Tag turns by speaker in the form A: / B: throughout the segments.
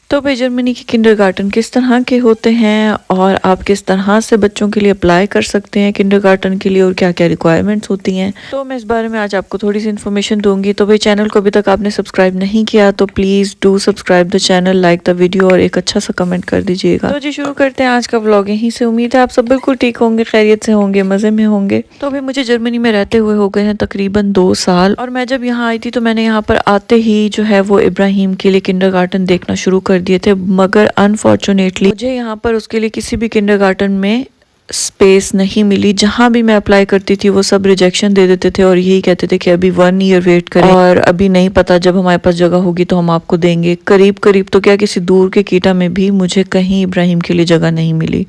A: तो भाई जर्मनी के किंडरगार्टन किस तरह के होते हैं और आप किस तरह से बच्चों के लिए अप्लाई कर सकते हैं किंडरगार्टन के लिए और क्या क्या रिक्वायरमेंट्स होती हैं, तो मैं इस बारे में आज आपको थोड़ी सी इन्फॉर्मेशन दूंगी। तो भाई चैनल को अभी तक आपने सब्सक्राइब नहीं किया तो please do subscribe the channel, like the video और एक अच्छा सा कमेंट कर दीजिएगा। तो जी शुरू करते हैं आज का व्लॉग। यहीं से उम्मीद है आप सब बिल्कुल ठीक होंगे, खैरियत से होंगे, मज़े में होंगे। तो भाई मुझे जर्मनी में रहते हुए हो गए हैं तकरीबन 2 साल, और मैं जब यहाँ आई थी तो मैंने यहाँ पर आते ही जो है वो इब्राहिम के लिए किंडरगार्टन देखना शुरू कर दिए थे, मगर अनफॉर्चुनेटली मुझे यहाँ पर उसके लिए किसी भी किंडरगार्टन में स्पेस नहीं मिली। जहाँ भी मैं अप्लाई करती थी वो सब रिजेक्शन दे देते थे और यही कहते थे कि अभी 1 ईयर वेट करें और अभी नहीं पता, जब हमारे पास जगह होगी तो हम आपको देंगे। करीब करीब तो क्या किसी दूर के कीटा में भी मुझे कहीं इब्राहिम के लिए जगह नहीं मिली।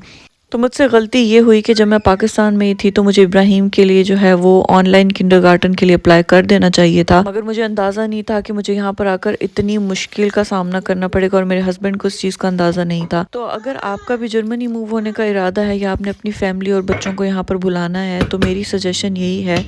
A: तो मुझसे गलती ये हुई कि जब मैं पाकिस्तान में ही थी तो मुझे इब्राहिम के लिए जो है वो ऑनलाइन किंडरगार्टन के लिए अप्लाई कर देना चाहिए था, मगर मुझे अंदाज़ा नहीं था कि मुझे यहाँ पर आकर इतनी मुश्किल का सामना करना पड़ेगा और मेरे हस्बैंड को इस चीज़ का अंदाज़ा नहीं था। तो अगर आपका भी जर्मनी मूव होने का इरादा है या आपने अपनी फैमिली और बच्चों को यहाँ पर बुलाना है तो मेरी सजेशन यही है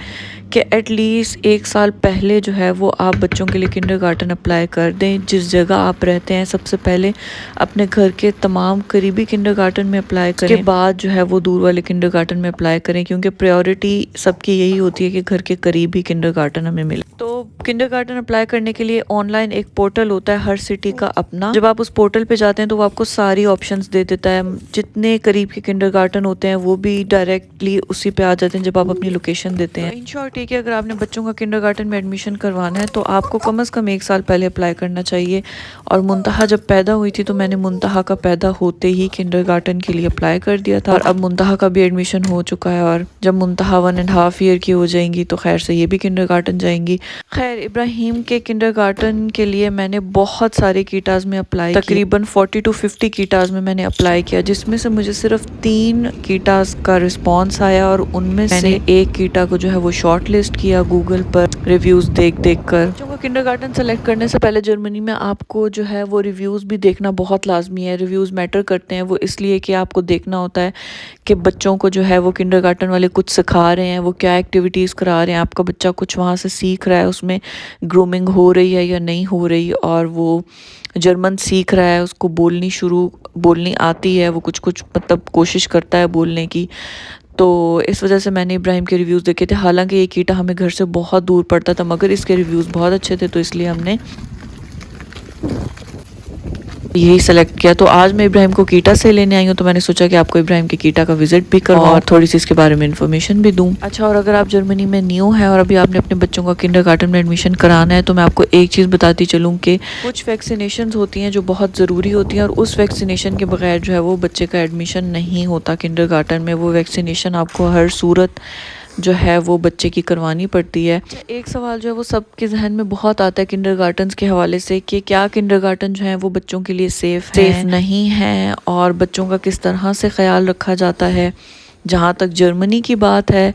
A: कि एटलीस्ट 1 साल पहले जो है वो आप बच्चों के लिए किंडरगार्टन अप्लाई कर दें। जिस जगह आप रहते हैं सबसे पहले अपने घर के तमाम करीबी किंडरगार्टन में अप्लाई करें, बाद जो है वो दूर वाले किंडरगार्टन में अप्लाई करें, क्योंकि प्रायोरिटी सबकी यही होती है कि घर के करीब ही किंडरगार्टन हमें मिले। तो किंडरगार्टन अप्लाई करने के लिए ऑनलाइन एक पोर्टल होता है हर सिटी का अपना। जब आप उस पोर्टल पे जाते हैं तो वो आपको सारी ऑप्शंस दे देता है। जितने करीब के किंडरगार्टन होते हैं वो भी डायरेक्टली उसी पे आ जाते हैं जब आप अपनी लोकेशन देते हैं। इन शॉर्ट है कि अगर आपने बच्चों का किंडरगार्टन में एडमिशन करवाना है तो आपको कम से कम 1 साल पहले अप्लाई करना चाहिए। और मुंतहा जब पैदा हुई थी तो मैंने मुंतहा का पैदा होते ही किंडरगार्टन के लिए अप्लाई कर दिया था और अब मुंतहा का भी एडमिशन हो चुका है। और जब मुंतहा 1.5 ईयर की हो जाएंगी तो खैर से ये भी किंडरगार्टन जाएंगी। खैर इब्राहिम के किंडरगार्टन के लिए मैंने बहुत सारे कीटाज में अप्लाई, तकरीबन 40 to 50 कीटाज में मैंने अप्लाई किया, जिसमें से मुझे सिर्फ 3 कीटाज का रिस्पॉन्स आया और उनमें से एक कीटा को जो है वो शॉर्ट लिस्ट किया गूगल पर रिव्यूज़ देख देख कर। किंडरगार्टन सेलेक्ट करने से पहले जर्मनी में आपको जो है वो रिव्यूज़ भी देखना बहुत लाजमी है। रिव्यूज़ मैटर करते हैं, वो इसलिए कि आपको देखना होता है कि बच्चों को जो है वो किंडरगार्टन वाले कुछ सिखा रहे हैं, वो क्या एक्टिविटीज़ करा रहे हैं, आपका बच्चा कुछ वहाँ से सीख रहा है, उसमें ग्रूमिंग हो रही है या नहीं हो रही, और वो जर्मन सीख रहा है, उसको बोलनी आती है, वो कुछ कुछ मतलब कोशिश करता है बोलने की। तो इस वजह से मैंने इब्राहिम के रिव्यूज़ देखे थे। हालांकि ये कीटा हमें घर से बहुत दूर पड़ता था मगर इसके रिव्यूज़ बहुत अच्छे थे तो इसलिए हमने यही सेलेक्ट किया। तो आज मैं इब्राहिम को कीटा से लेने आई हूँ तो मैंने सोचा कि आपको इब्राहिम के कीटा का विजिट भी करवाऊँ और थोड़ी सी इसके बारे में इन्फॉर्मेशन भी दूँ। अच्छा, और अगर आप जर्मनी में न्यू हैं और अभी आपने अपने बच्चों का किंडरगार्टन में एडमिशन कराना है तो मैं आपको एक चीज़ बताती चलूँ कि कुछ वैक्सीनेशन होती हैं जो बहुत ज़रूरी होती हैं और उस वैक्सीनेशन के बगैर जो है वो बच्चे का एडमिशन नहीं होता किंडरगार्टन में। वो वैक्सीनेशन आपको हर सूरत जो है वो बच्चे की करवानी पड़ती है। एक सवाल जो है वो सबके जहन में बहुत आता है किंडरगार्टन्स के हवाले से कि क्या किंडरगार्टन जो है वो बच्चों के लिए सेफ नहीं है और बच्चों का किस तरह से ख्याल रखा जाता है। जहाँ तक जर्मनी की बात है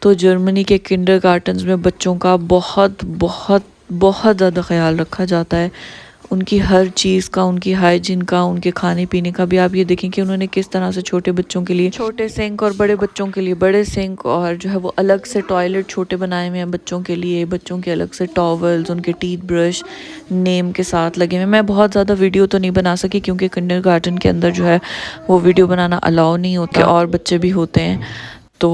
A: तो जर्मनी के किंडरगार्टन्स में बच्चों का बहुत बहुत बहुत ज़्यादा ख्याल रखा जाता है, उनकी हर चीज़ का, उनकी हाइजीन का, उनके खाने पीने का भी। आप ये देखें कि उन्होंने किस तरह से छोटे बच्चों के लिए छोटे सिंक और बड़े बच्चों के लिए बड़े सिंक और जो है वो अलग से टॉयलेट छोटे बनाए हुए हैं बच्चों के लिए, बच्चों के अलग से टॉवल्स, उनके टीथ ब्रश नेम के साथ लगे हुए। मैं बहुत ज़्यादा वीडियो तो नहीं बना सकी क्योंकि किंडरगार्टन के अंदर जो है वो वीडियो बनाना अलाउ नहीं होता और बच्चे भी होते हैं। तो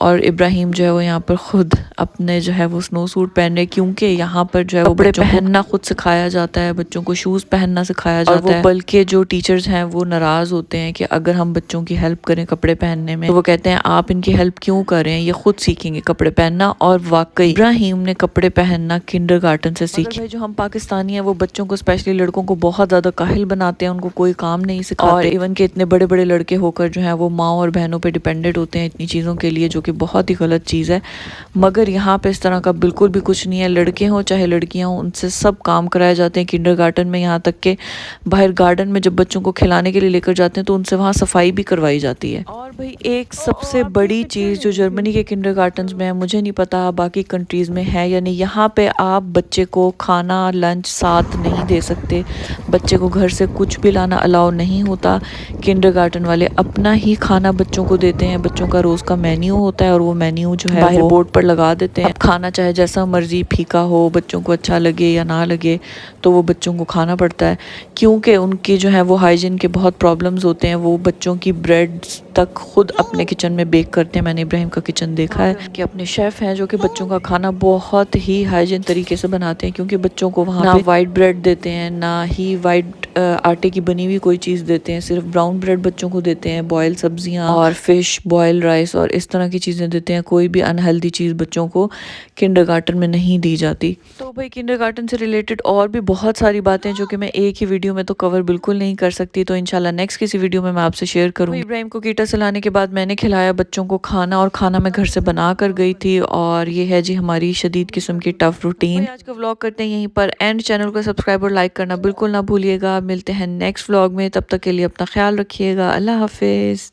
A: और इब्राहिम जो है वो यहाँ पर ख़ुद अपने जो है वो स्नो सूट पहन रहे, क्योंकि यहाँ पर जो है वो कपड़े पहनना खुद सिखाया जाता है, बच्चों को शूज़ पहनना सिखाया जाता है। बल्कि जो टीचर्स हैं वो नाराज़ होते हैं कि अगर हम बच्चों की हेल्प करें कपड़े पहनने में तो वो कहते हैं आप इनकी हेल्प क्यों कर रहे हैं, ये खुद सीखेंगे कपड़े पहनना। और वाकई इब्राहिम ने कपड़े पहनना किंडरगार्टन से सीखे। जो हम पाकिस्तानी हैं वो बच्चों को, स्पेशली लड़कों को बहुत ज़्यादा काहिल बनाते हैं, उनको कोई काम नहीं सिखाते और इवन के इतने बड़े बड़े लड़के होकर जो है वो माँ और बहनों पर डिपेंडेंट होते हैं इतनी चीज़ों के लिए, जो कि बहुत ही गलत चीज़ है। मगर यहाँ पे इस तरह का बिल्कुल भी कुछ नहीं है। लड़के हों चाहे लड़कियां हों उनसे सब काम कराए जाते हैं किंडरगार्टन में। यहाँ तक के बाहर गार्डन में जब बच्चों को खिलाने के लिए लेकर जाते हैं तो उनसे वहाँ सफाई भी करवाई जाती है। और भाई एक सबसे बड़ी चीज़ जो जर्मनी के किंडरगार्टन्स में है, मुझे नहीं पता बाकी कंट्रीज़ में है या नहीं, यहाँ पे आप बच्चे को खाना लंच साथ नहीं दे सकते। बच्चे को घर से कुछ भी लाना अलाउ नहीं होता। किंडरगार्टन वाले अपना ही खाना बच्चों को देते हैं। बच्चों का रोज़ का मेन्यू होता है और वो मेन्यू जो है बाहर बोर्ड पर लगा देते हैं। अब खाना चाहे जैसा मर्जी फीका हो, बच्चों को अच्छा लगे या ना लगे, तो वो बच्चों को खाना पड़ता है, क्योंकि उनकी जो है वो हाइजीन के बहुत प्रॉब्लम्स होते हैं। वो बच्चों की ब्रेड तक खुद अपने किचन में बेक करते हैं। मैंने इब्राहिम का किचन देखा है कि अपने शेफ़ हैं जो कि बच्चों का खाना बहुत ही हाइजीन तरीके से बनाते हैं, क्योंकि बच्चों को वहाँ पे वाइट ब्रेड देते हैं, ना ही वाइट आटे की बनी हुई कोई चीज़ देते हैं, सिर्फ ब्राउन ब्रेड बच्चों को देते हैं। बॉयल सब्जियां और फिश, बॉयल राइस और इस तरह की चीज़ें देते हैं। कोई भी अनहेल्दी चीज़ बच्चों को किंडरगार्टन में नहीं दी जाती। तो भाई किंडरगार्टन से रिलेटेड और भी बहुत सारी बातें जो कि मैं एक ही वीडियो में तो कवर बिल्कुल नहीं कर सकती, तो इंशाल्लाह नेक्स्ट किसी वीडियो में मैं आपसे शेयर करूँगी। इब्राहिम को कीटा से लाने के बाद मैंने खिलाया बच्चों को खाना, और खाना मैं घर से बना कर गई थी। और ये है जी हमारी शदीद किस्म की टफ रूटीन। आज का व्लॉग करते हैं यहीं पर एंड। चैनल को सब्सक्राइब और लाइक करना बिल्कुल ना भूलिएगा। मिलते हैं नेक्स्ट व्लॉग में, तब तक के लिए अपना ख्याल रखिएगा। अल्लाह हाफिज़।